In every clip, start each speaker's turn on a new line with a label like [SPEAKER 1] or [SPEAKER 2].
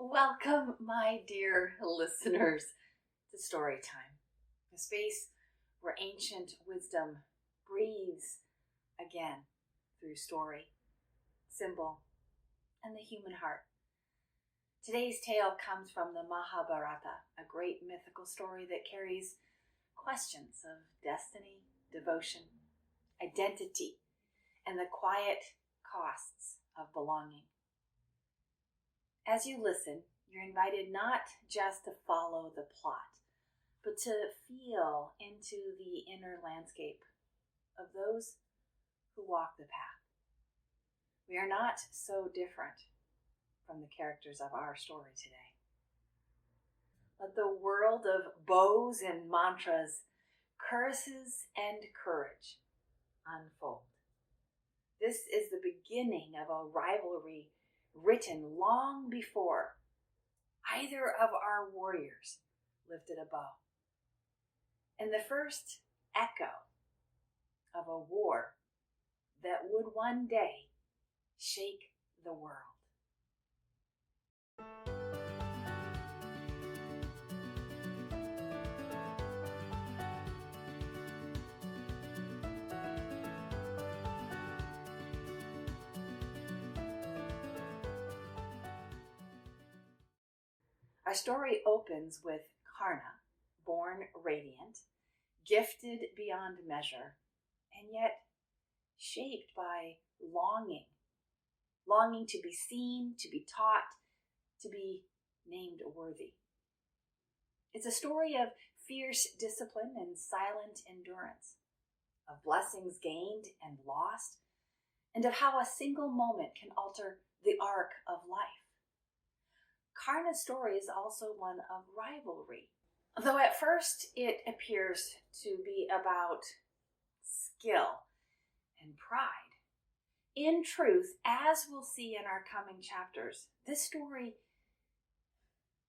[SPEAKER 1] Welcome, my dear listeners, to Storytime, a space where ancient wisdom breathes again through story, symbol, and the human heart. Today's tale comes from the Mahabharata, a great mythical story that carries questions of destiny, devotion, identity, and the quiet costs of belonging. As you listen, you're invited not just to follow the plot, but to feel into the inner landscape of those who walk the path. We are not so different from the characters of our story today. Let the world of bows and mantras, curses and courage unfold. This is the beginning of a rivalry written long before either of our warriors lifted a bow, and the first echo of a war that would one day shake the world. Our story opens with Karna, born radiant, gifted beyond measure, and yet shaped by longing to be seen, to be taught, to be named worthy. It's a story of fierce discipline and silent endurance, of blessings gained and lost, and of how a single moment can alter the arc of life. Karna's story is also one of rivalry, though at first it appears to be about skill and pride. In truth, as we'll see in our coming chapters, this story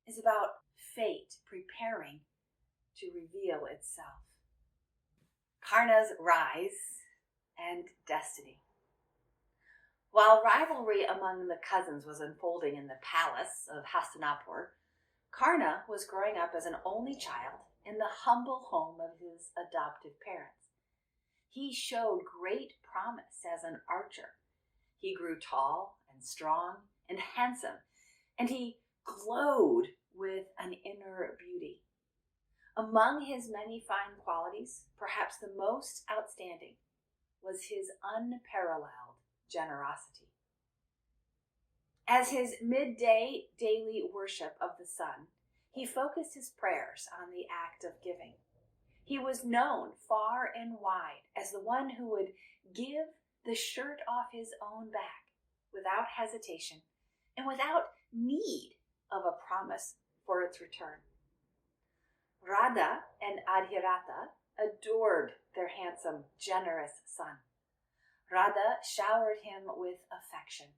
[SPEAKER 1] is about fate preparing to reveal itself. Karna's rise and destiny. While rivalry among the cousins was unfolding in the palace of Hastinapur, Karna was growing up as an only child in the humble home of his adoptive parents. He showed great promise as an archer. He grew tall and strong and handsome, and he glowed with an inner beauty. Among his many fine qualities, perhaps the most outstanding was his unparalleled generosity. As his midday daily worship of the sun, he focused his prayers on the act of giving. He was known far and wide as the one who would give the shirt off his own back without hesitation and without need of a promise for its return. Radha and Adhirata adored their handsome, generous son. Radha showered him with affection.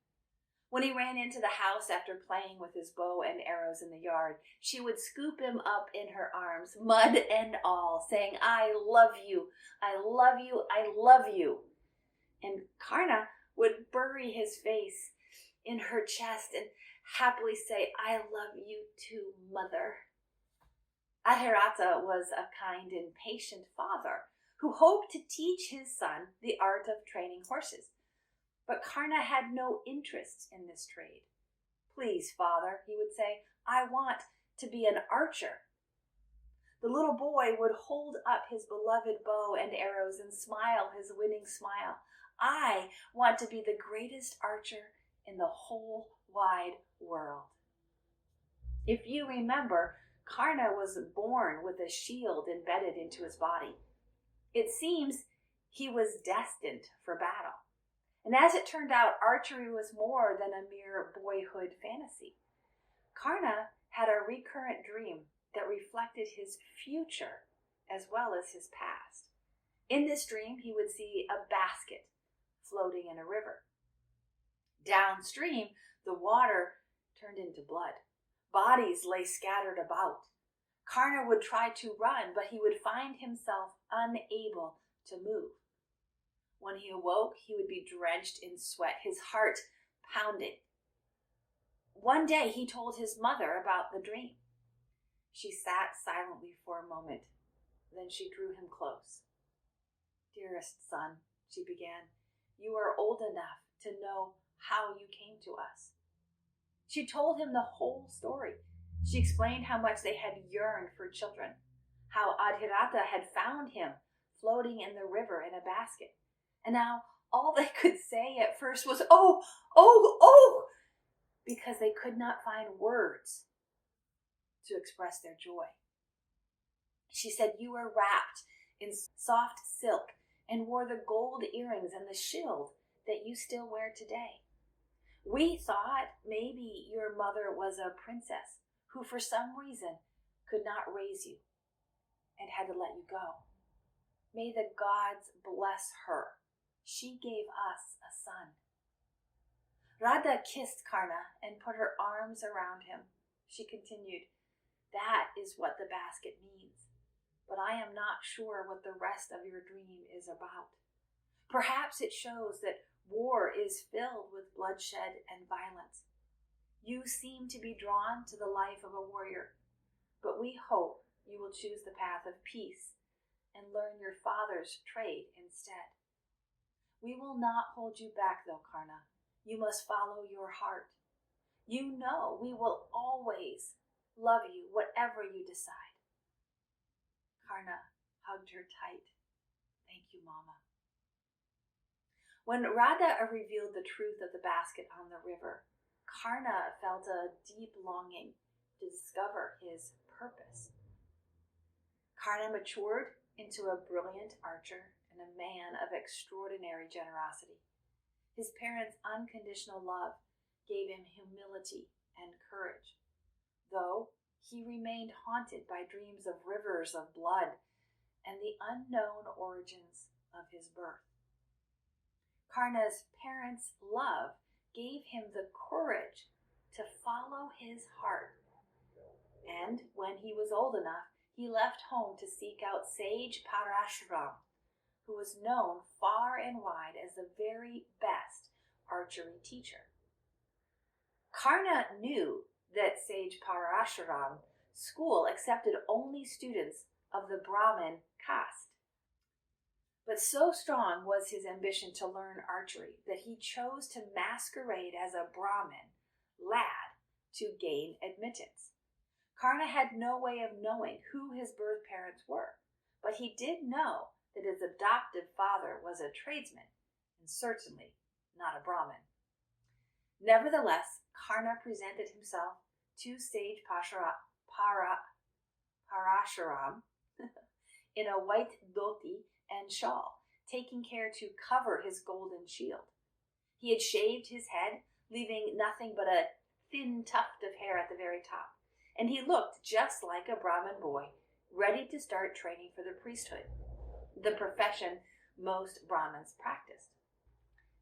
[SPEAKER 1] When he ran into the house after playing with his bow and arrows in the yard, she would scoop him up in her arms, mud and all, saying, "I love you, I love you, I love you." And Karna would bury his face in her chest and happily say, "I love you too, mother." Ahirata was a kind and patient father who hoped to teach his son the art of training horses. But Karna had no interest in this trade. "Please, father," he would say, "I want to be an archer." The little boy would hold up his beloved bow and arrows and smile his winning smile. "I want to be the greatest archer in the whole wide world." If you remember, Karna was born with a shield embedded into his body. It seems he was destined for battle. And as it turned out, archery was more than a mere boyhood fantasy. Karna had a recurrent dream that reflected his future as well as his past. In this dream, he would see a basket floating in a river. Downstream, the water turned into blood. Bodies lay scattered about. Karna would try to run, but he would find himself unable to move. When he awoke, he would be drenched in sweat, his heart pounding. One day he told his mother about the dream. She sat silently for a moment. Then she drew him close. "Dearest son," she began, "you are old enough to know how you came to us." She told him the whole story. She explained how much they had yearned for children, how Adhirata had found him floating in the river in a basket, and how all they could say at first was, "Oh, oh, oh," because they could not find words to express their joy. She said, "You were wrapped in soft silk and wore the gold earrings and the shield that you still wear today. We thought maybe your mother was a princess who for some reason could not raise you and had to let you go. May the gods bless her. She gave us a son." Radha kissed Karna and put her arms around him. She continued, "That is what the basket means, but I am not sure what the rest of your dream is about. Perhaps it shows that war is filled with bloodshed and violence. You seem to be drawn to the life of a warrior, but we hope you will choose the path of peace and learn your father's trade instead. We will not hold you back though, Karna. You must follow your heart. You know we will always love you whatever you decide." Karna hugged her tight. "Thank you, Mama." When Radha revealed the truth of the basket on the river, Karna felt a deep longing to discover his purpose. Karna matured into a brilliant archer and a man of extraordinary generosity. His parents' unconditional love gave him humility and courage, though he remained haunted by dreams of rivers of blood and the unknown origins of his birth. Karna's parents' love gave him the courage to follow his heart, and when he was old enough, he left home to seek out sage Parashuram, who was known far and wide as the very best archery teacher. Karna knew that sage Parashuram's school accepted only students of the Brahmin caste. But so strong was his ambition to learn archery that he chose to masquerade as a Brahmin lad to gain admittance. Karna had no way of knowing who his birth parents were, but he did know that his adoptive father was a tradesman and certainly not a Brahmin. Nevertheless, Karna presented himself to sage Parashuram in a white dhoti and shawl, taking care to cover his golden shield. He had shaved his head, leaving nothing but a thin tuft of hair at the very top, and he looked just like a Brahmin boy, ready to start training for the priesthood, the profession most Brahmins practiced.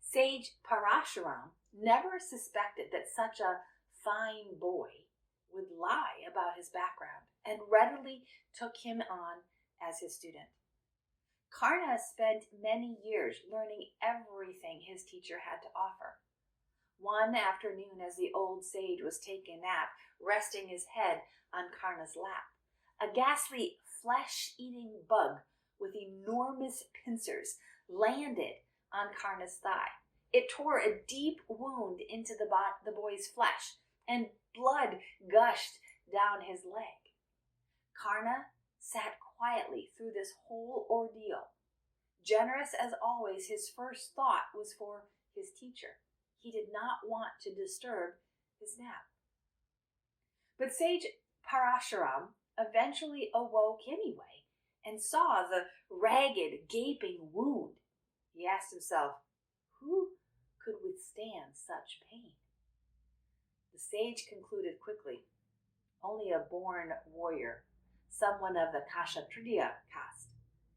[SPEAKER 1] Sage Parashuram never suspected that such a fine boy would lie about his background and readily took him on as his student. Karna spent many years learning everything his teacher had to offer. One afternoon, as the old sage was taking a nap, resting his head on Karna's lap, a ghastly flesh-eating bug with enormous pincers landed on Karna's thigh. It tore a deep wound into the boy's flesh, and blood gushed down his leg. Karna sat quietly through this whole ordeal. Generous as always, his first thought was for his teacher. He did not want to disturb his nap. But sage Parashuram eventually awoke anyway and saw the ragged, gaping wound. He asked himself, who could withstand such pain? The sage concluded quickly, only a born warrior, someone of the Kshatriya caste.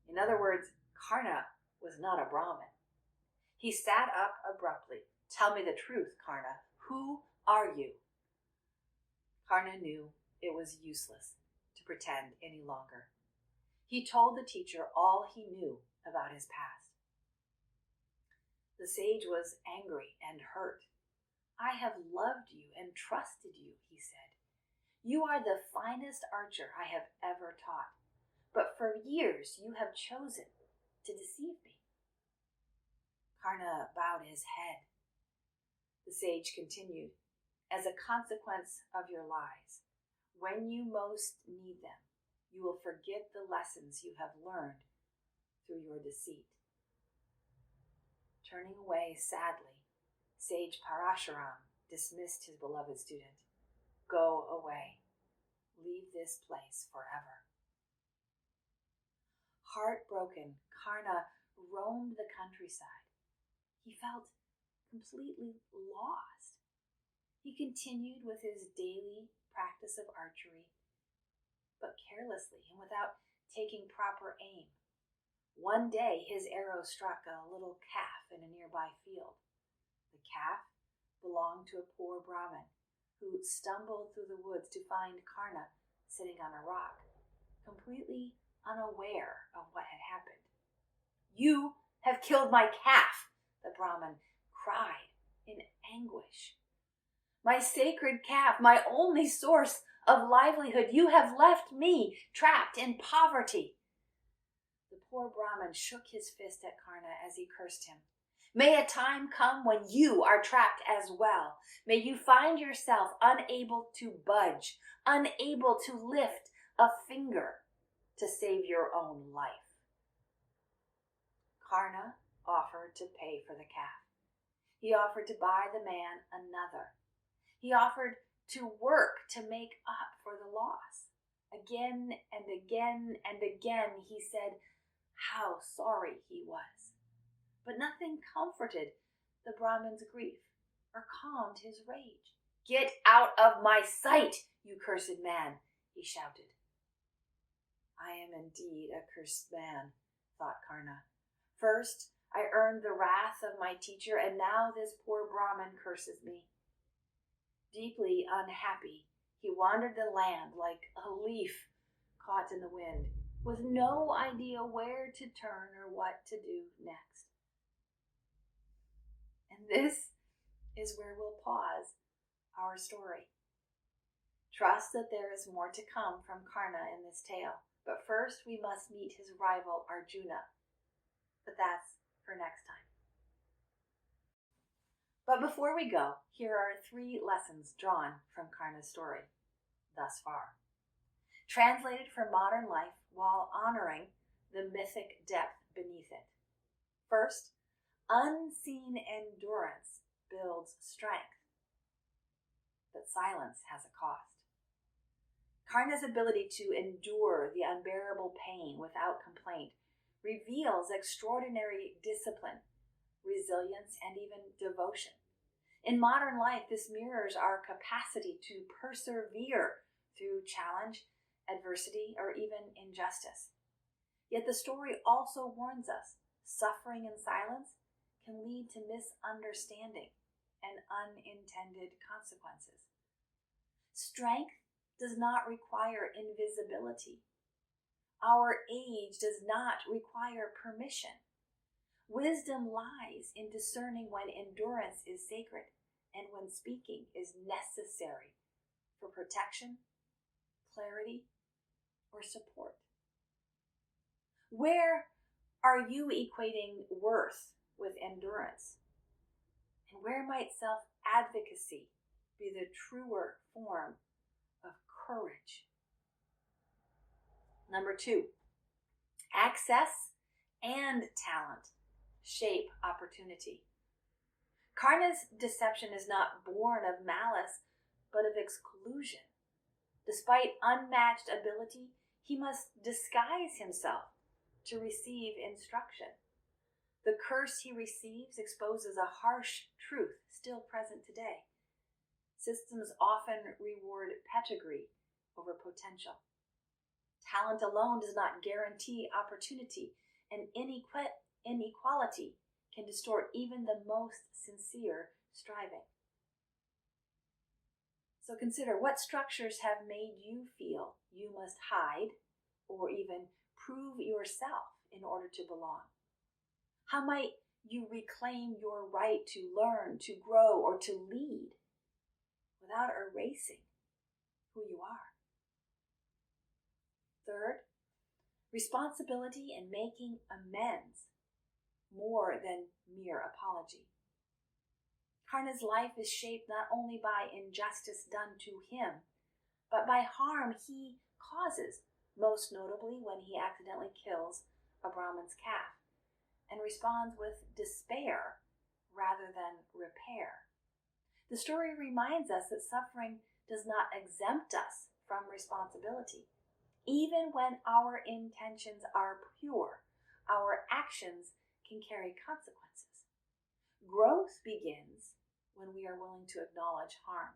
[SPEAKER 1] In other words, Karna was not a Brahmin. He sat up abruptly. Tell me the truth, Karna. Who are you? Karna knew it was useless to pretend any longer. He told the teacher all he knew about his past. The sage was angry and hurt. I have loved you and trusted you, he said. You are the finest archer I have ever taught, but for years you have chosen to deceive me. Karna bowed his head. The sage continued, as a consequence of your lies, when you most need them, you will forget the lessons you have learned through your deceit. Turning away sadly, sage Parashuram dismissed his beloved student. Go away. Leave this place forever. Heartbroken, Karna roamed the countryside. He felt completely lost. He continued with his daily practice of archery, but carelessly and without taking proper aim. One day his arrow struck a little calf in a nearby field. The calf belonged to a poor Brahmin who stumbled through the woods to find Karna sitting on a rock, completely unaware of what had happened. You have killed my calf, the Brahmin cried in anguish. My sacred calf, my only source of livelihood, you have left me trapped in poverty. The poor Brahmin shook his fist at Karna as he cursed him. May a time come when you are trapped as well. May you find yourself unable to budge, unable to lift a finger to save your own life. Karna offered to pay for the calf. He offered to buy the man another. He offered to work to make up for the loss. Again and again and again he said how sorry he was. But nothing comforted the Brahmin's grief or calmed his rage. Get out of my sight, you cursed man, he shouted. I am indeed a cursed man, thought Karna. First, I earned the wrath of my teacher, and now this poor Brahmin curses me. Deeply unhappy, he wandered the land like a leaf caught in the wind, with no idea where to turn or what to do next. And this is where we'll pause our story. Trust that there is more to come from Karna in this tale, but first we must meet his rival Arjuna. But that's for next time. But before we go, here are 3 lessons drawn from Karna's story thus far, translated for modern life while honoring the mythic depth beneath it. First, unseen endurance builds strength, but silence has a cost. Karna's ability to endure the unbearable pain without complaint reveals extraordinary discipline, resilience, and even devotion. In modern life, this mirrors our capacity to persevere through challenge, adversity, or even injustice. Yet the story also warns us, suffering in silence can lead to misunderstanding and unintended consequences. Strength does not require invisibility. Our age does not require permission. Wisdom lies in discerning when endurance is sacred and when speaking is necessary for protection, clarity, or support. Where are you equating worth with endurance? And where might self-advocacy be the truer form of courage? Number 2, access and talent shape opportunity. Karna's deception is not born of malice, but of exclusion. Despite unmatched ability, he must disguise himself to receive instruction. The curse he receives exposes a harsh truth still present today. Systems often reward pedigree over potential. Talent alone does not guarantee opportunity, and inequality can distort even the most sincere striving. So consider, what structures have made you feel you must hide or even prove yourself in order to belong? How might you reclaim your right to learn, to grow, or to lead without erasing who you are. Third, responsibility and making amends more than mere apology. Karna's life is shaped not only by injustice done to him, but by harm he causes, most notably when he accidentally kills a Brahmin's calf and responds with despair rather than repair. The story reminds us that suffering does not exempt us from responsibility. Even when our intentions are pure, our actions can carry consequences. Growth begins when we are willing to acknowledge harm,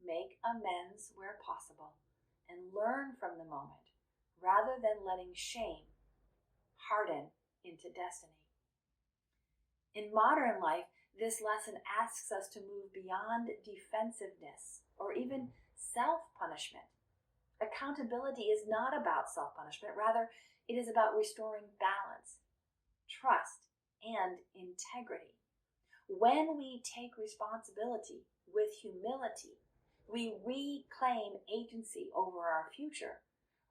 [SPEAKER 1] make amends where possible, and learn from the moment, rather than letting shame harden into destiny. In modern life, this lesson asks us to move beyond defensiveness or even self-punishment. Accountability is not about self-punishment. Rather, it is about restoring balance, trust, and integrity. When we take responsibility with humility, we reclaim agency over our future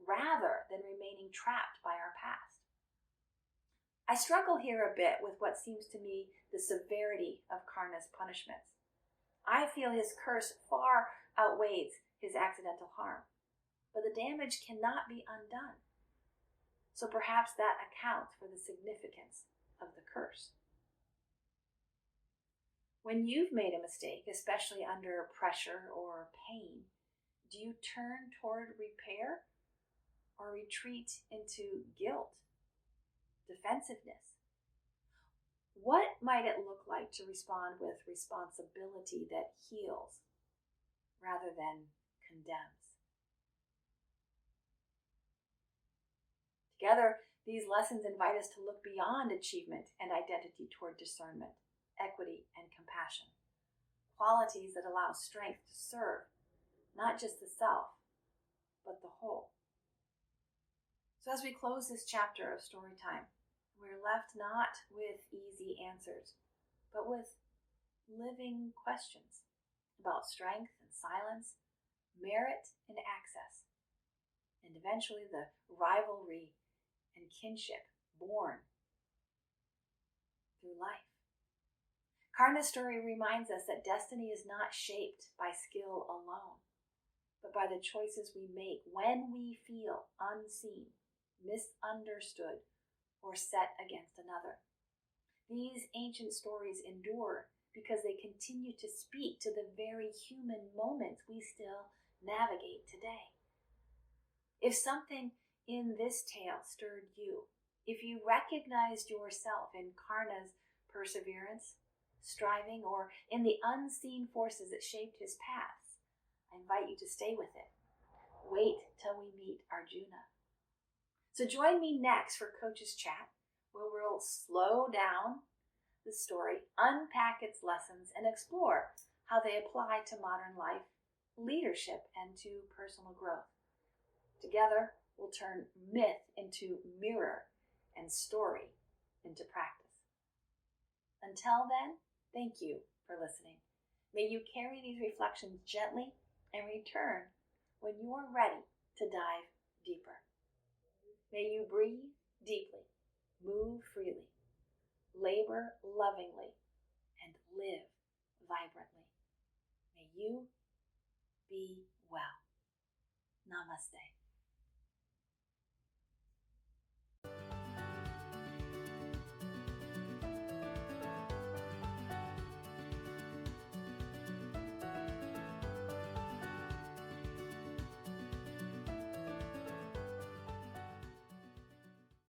[SPEAKER 1] rather than remaining trapped by our past. I struggle here a bit with what seems to me the severity of Karna's punishments. I feel his curse far outweighs his accidental harm, but the damage cannot be undone. So perhaps that accounts for the significance of the curse. When you've made a mistake, especially under pressure or pain, do you turn toward repair or retreat into guilt, defensiveness? What might it look like to respond with responsibility that heals rather than condemns? Together, these lessons invite us to look beyond achievement and identity toward discernment, equity, and compassion, qualities that allow strength to serve not just the self, but the whole. So as we close this chapter of Storytime, we're left not with easy answers, but with living questions about strength and silence, merit and access, and eventually the rivalry and kinship born through life. Karna's story reminds us that destiny is not shaped by skill alone, but by the choices we make when we feel unseen, misunderstood, or set against another. These ancient stories endure because they continue to speak to the very human moments we still navigate today. If something in this tale stirred you, if you recognized yourself in Karna's perseverance, striving, or in the unseen forces that shaped his paths, I invite you to stay with it. Wait till we meet Arjuna. So join me next for Coach's Chat, where we'll slow down the story, unpack its lessons, and explore how they apply to modern life, leadership, and to personal growth. Together, we'll turn myth into mirror and story into practice. Until then, thank you for listening. May you carry these reflections gently and return when you are ready to dive deeper. May you breathe deeply, move freely, labor lovingly, and live vibrantly. May you be well. Namaste.